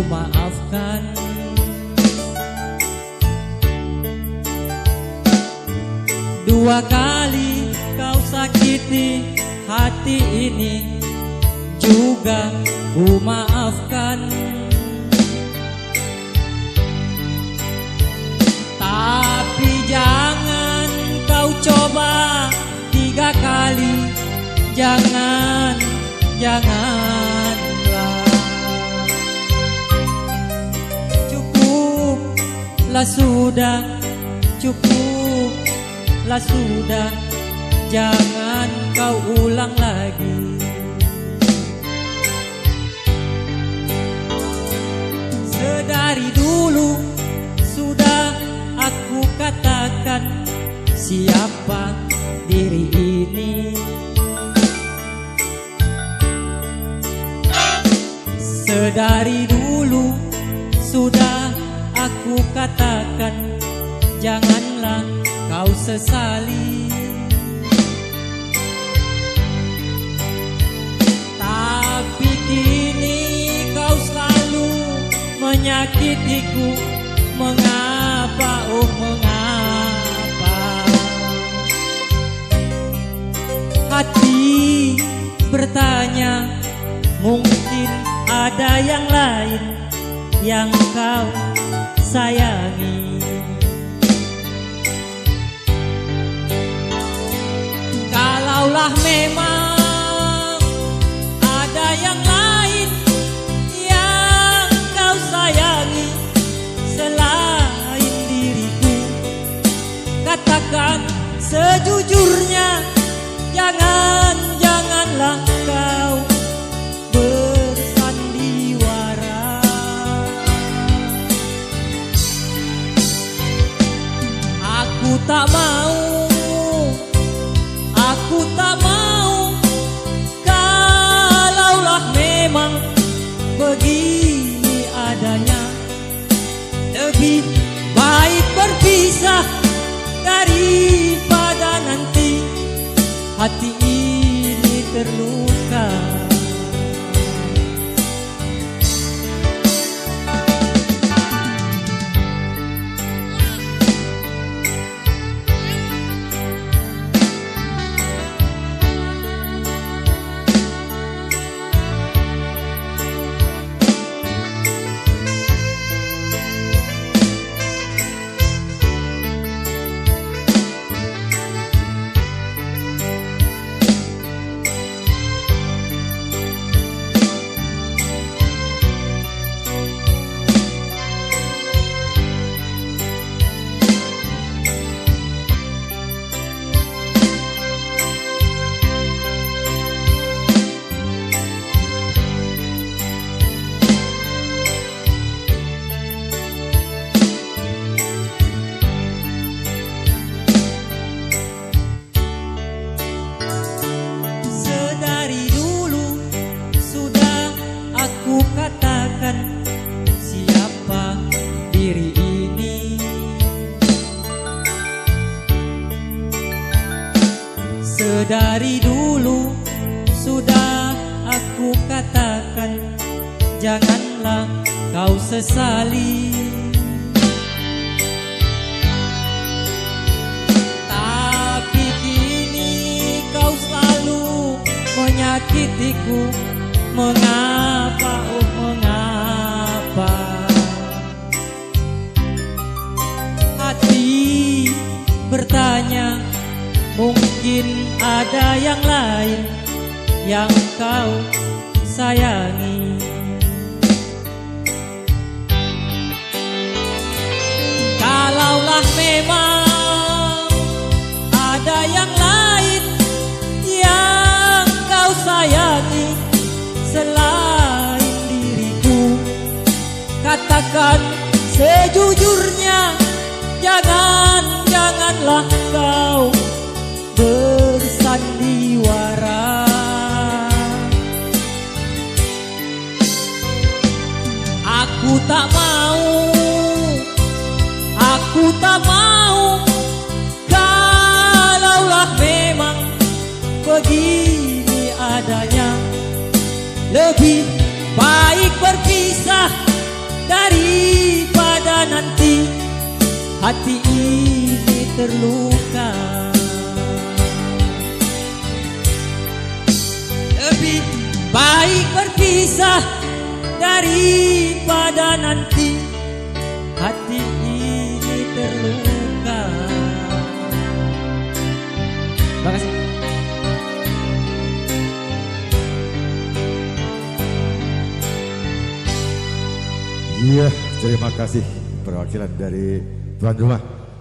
maafkan. Dua kali kau sakiti hati ini, juga ku maafkan. Tapi jangan kau coba tiga kali, janganlah. Cukuplah sudah, cukuplah sudah, jangan kau ulang lagi. Sedari dulu sudah aku katakan siapa diri ini. Sedari dulu sudah aku katakan, janganlah kau sesali. Tapi kini kau selalu menyakitiku. Mengapa, oh mengapa? Hati bertanya, mungkin ada yang lain yang kau sayangi. Kalaulah memang ada yang lain yang kau sayangi selain diriku, katakan sejujurnya, janganlah kau bersandiwara. Aku tak mau, aku tak mau. Kalaulah memang begini adanya, lebih baik berpisah daripada nanti hati ini terluka. Siapa diri ini? Sedari dulu sudah aku katakan, janganlah kau sesali. Tapi kini kau selalu menyakitiku. Mengapa, oh mengapa? Hati bertanya, mungkin ada yang lain yang kau sayangi. Kalaulah memang ada yang lain yang kau sayangi selain diriku, katakan sejujurnya, janganlah kau bersandiwara. Aku tak mau, aku tak mau. Kalaulah memang begini adanya, lebih baik berpisah daripada nanti hati ini terluka. Lebih baik berpisah daripada nanti hati ini terluka. Terima kasih. Iya, terima kasih perwakilan dari tuan rumah.